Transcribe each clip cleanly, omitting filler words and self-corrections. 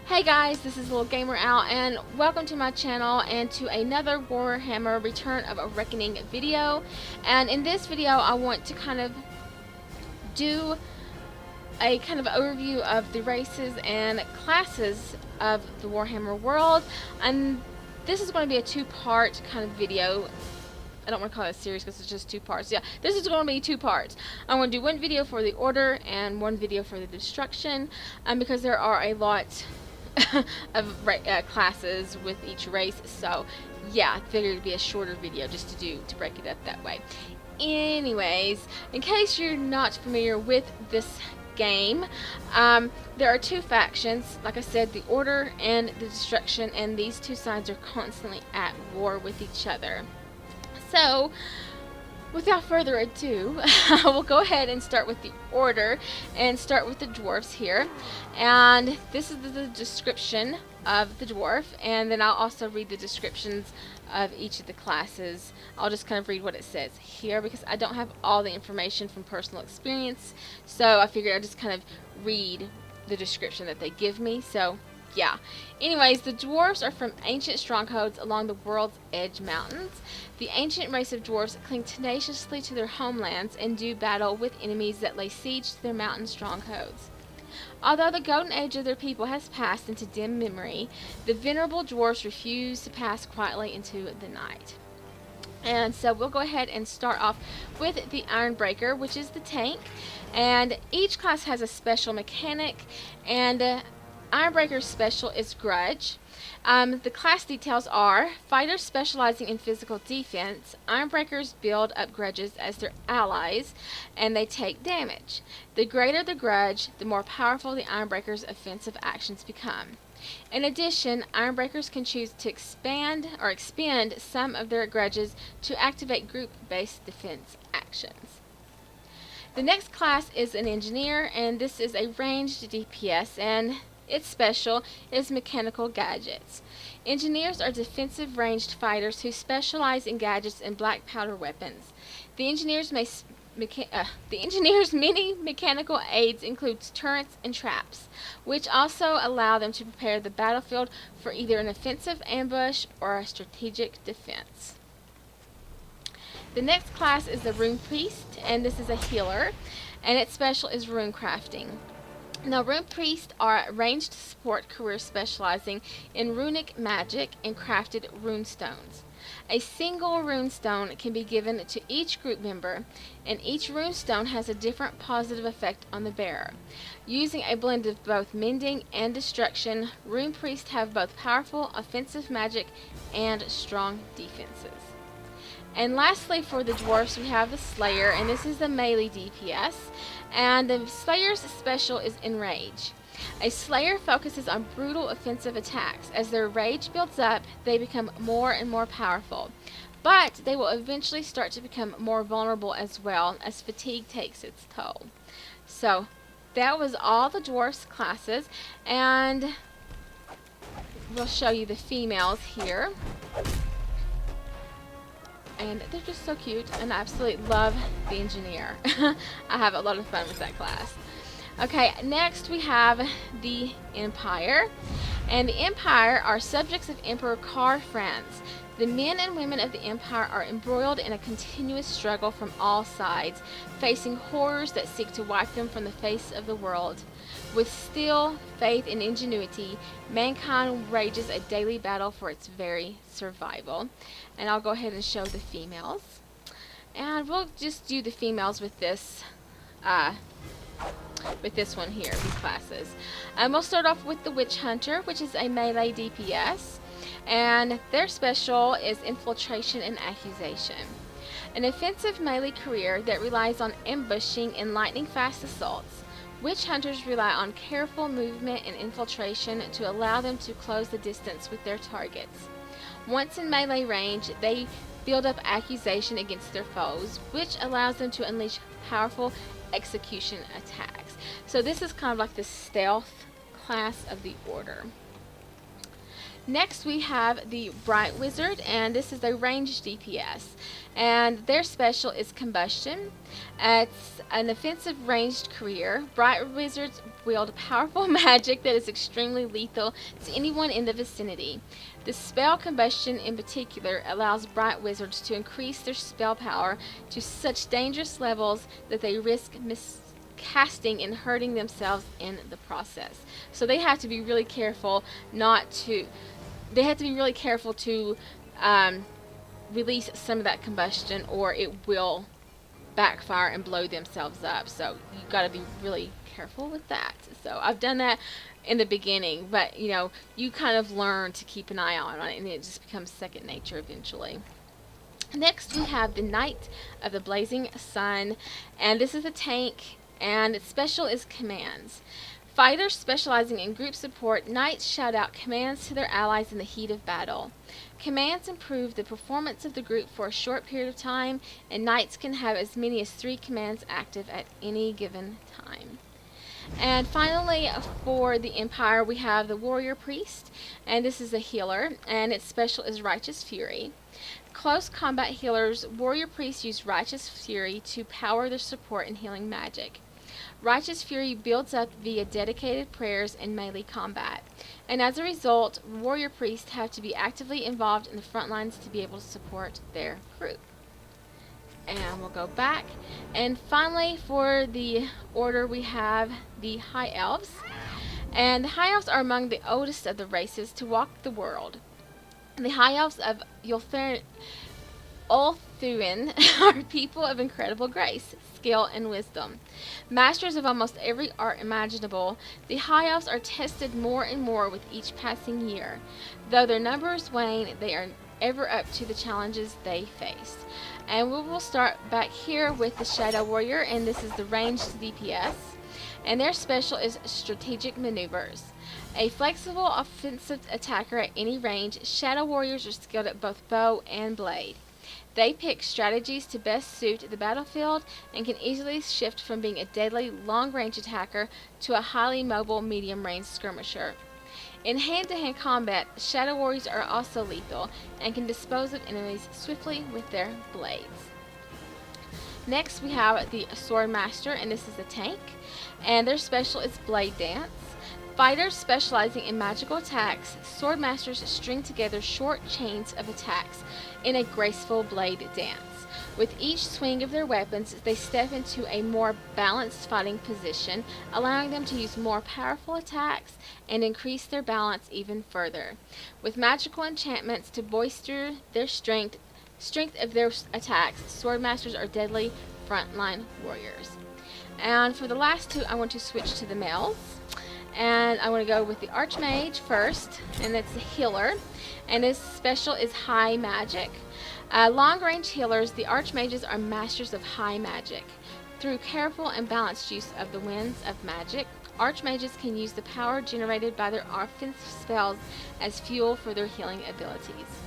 Hey guys, this is Little Gamer Out, and welcome to my channel and to another Warhammer Return of a Reckoning video. And in this video, I want to kind of do a kind of overview of the races and classes of the Warhammer world. And this is going to be a two-part kind of video. I don't want to call it a series because it's just two parts. Yeah, this is going to be two parts. I'm going to do one video for the order and one video for the destruction, because there are a lot of classes with each race. So yeah, I figured it'd be a shorter video just to break it up that way. Anyways, in case you're not familiar with this game, there are two factions, like I said, the Order and the Destruction, and these two sides are constantly at war with each other. So, without further ado, we'll go ahead and start with the Order and start with the Dwarfs here. And this is the description of the Dwarf, and then I'll also read the descriptions of each of the classes. I'll just kind of read what it says here because I don't have all the information from personal experience, so I figured I'd just kind of read the description that they give me. So yeah. Anyways, the dwarves are from ancient strongholds along the world's edge mountains. The ancient race of dwarves cling tenaciously to their homelands and do battle with enemies that lay siege to their mountain strongholds. Although the golden age of their people has passed into dim memory, the venerable dwarves refuse to pass quietly into the night. And so we'll go ahead and start off with the Ironbreaker, which is the tank. And each class has a special mechanic, and Ironbreaker's special is Grudge. The class details are: fighters specializing in physical defense. Ironbreakers build up grudges as their allies, and they take damage. The greater the grudge, the more powerful the Ironbreaker's offensive actions become. In addition, Ironbreakers can choose to expend some of their grudges to activate group-based defense actions. The next class is an Engineer, and this is a ranged DPS, and its special is Mechanical Gadgets. Engineers are defensive ranged fighters who specialize in gadgets and black powder weapons. The engineers' many mechanical aids include turrets and traps, which also allow them to prepare the battlefield for either an offensive ambush or a strategic defense. The next class is the Rune Priest, and this is a healer, and its special is rune crafting. Now, Rune Priests are ranged support career specializing in runic magic and crafted rune stones. A single rune stone can be given to each group member, and each rune stone has a different positive effect on the bearer. Using a blend of both mending and destruction, Rune Priests have both powerful offensive magic and strong defenses. And lastly, for the dwarfs, we have the Slayer, and this is the melee DPS, and the Slayer's special is Enrage. A Slayer focuses on brutal offensive attacks. As their rage builds up, they become more and more powerful, but they will eventually start to become more vulnerable as well, as fatigue takes its toll. So that was all the dwarfs classes, and we'll show you the females here. And they're just so cute, and I absolutely love the Engineer. I have a lot of fun with that class. Okay, next we have the Empire. And the Empire are subjects of Emperor Karl Franz. The men and women of the Empire are embroiled in a continuous struggle from all sides, facing horrors that seek to wipe them from the face of the world. With skill, faith, and ingenuity, mankind wages a daily battle for its very survival. And I'll go ahead and show the females. And we'll just do the females with this one here, these classes. We'll start off with the Witch Hunter, which is a melee DPS. And their special is Infiltration and Accusation. An offensive melee career that relies on ambushing and lightning-fast assaults. Witch Hunters rely on careful movement and infiltration to allow them to close the distance with their targets. Once in melee range, they build up accusation against their foes, which allows them to unleash powerful execution attacks. So this is kind of like the stealth class of the Order. Next we have the Bright Wizard, and this is a ranged DPS, and their special is Combustion. It's an offensive ranged career. Bright Wizards wield powerful magic that is extremely lethal to anyone in the vicinity. The spell Combustion in particular allows Bright Wizards to increase their spell power to such dangerous levels that they risk casting and hurting themselves in the process. So they have to be really careful to release some of that combustion, or it will backfire and blow themselves up. So you got to be really careful with that. So I've done that in the beginning, but you kind of learn to keep an eye on it, and it just becomes second nature eventually. Next we have the Knight of the Blazing Sun, and this is a tank, and its special is Commands. Fighters specializing in group support, Knights shout out commands to their allies in the heat of battle. Commands improve the performance of the group for a short period of time, and Knights can have as many as 3 commands active at any given time. And finally, for the Empire, we have the Warrior Priest, and this is a healer, and its special is Righteous Fury. Close combat healers, Warrior Priests use Righteous Fury to power their support and healing magic. Righteous Fury builds up via dedicated prayers and melee combat, and as a result, Warrior Priests have to be actively involved in the front lines to be able to support their group. And we'll go back. And finally, for the order, we have the High Elves. And the High Elves are among the oldest of the races to walk the world. The High Elves of Ulthuan are people of incredible grace, skill, and wisdom. Masters of almost every art imaginable, the High Elves are tested more and more with each passing year. Though their numbers wane, they are ever up to the challenges they face. And we will start back here with the Shadow Warrior, and this is the ranged DPS. And their special is Strategic Maneuvers. A flexible offensive attacker at any range, Shadow Warriors are skilled at both bow and blade. They pick strategies to best suit the battlefield and can easily shift from being a deadly long-range attacker to a highly mobile medium-range skirmisher. In hand-to-hand combat, Shadow Warriors are also lethal and can dispose of enemies swiftly with their blades. Next we have the Sword Master, and this is a tank, and their special is Blade Dance. Fighters specializing in magical attacks, Sword Masters string together short chains of attacks in a graceful blade dance. With each swing of their weapons, they step into a more balanced fighting position, allowing them to use more powerful attacks and increase their balance even further. With magical enchantments to bolster their strength of their attacks, Sword Masters are deadly frontline warriors. And for the last two, I want to switch to the males. And I want to go with the Archmage first, and it's a healer, and his special is High Magic. Long-range healers, the Archmages are masters of high magic. Through careful and balanced use of the winds of magic, Archmages can use the power generated by their offensive spells as fuel for their healing abilities.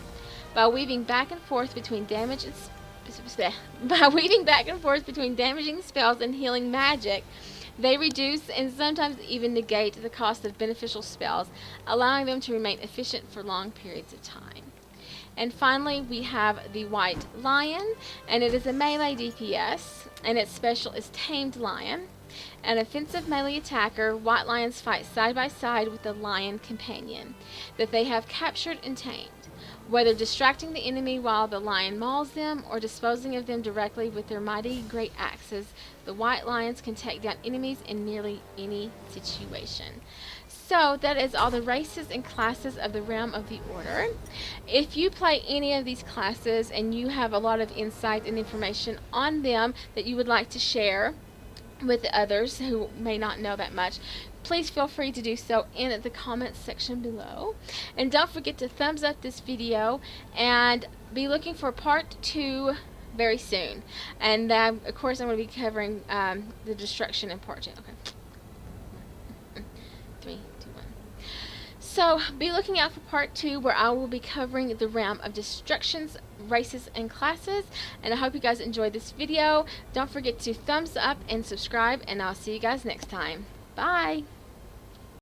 By weaving back and forth between damaging spells and healing magic, they reduce and sometimes even negate the cost of beneficial spells, allowing them to remain efficient for long periods of time. And finally, we have the White Lion, and it is a melee DPS, and its special is Tamed Lion. An offensive melee attacker, White Lions fight side by side with the Lion companion that they have captured and tamed. Whether distracting the enemy while the lion mauls them or disposing of them directly with their mighty great axes, the White Lions can take down enemies in nearly any situation. So that is all the races and classes of the Realm of the Order. If you play any of these classes and you have a lot of insight and information on them that you would like to share with others who may not know that much, please feel free to do so in the comments section below. And don't forget to thumbs up this video and be looking for part 2 very soon. And of course I'm going to be covering the destruction in part 2. Okay. 3, 2, 1. So be looking out for part 2, where I will be covering the realm of destructions, races, and classes. And I hope you guys enjoyed this video. Don't forget to thumbs up and subscribe, and I'll see you guys next time. Bye!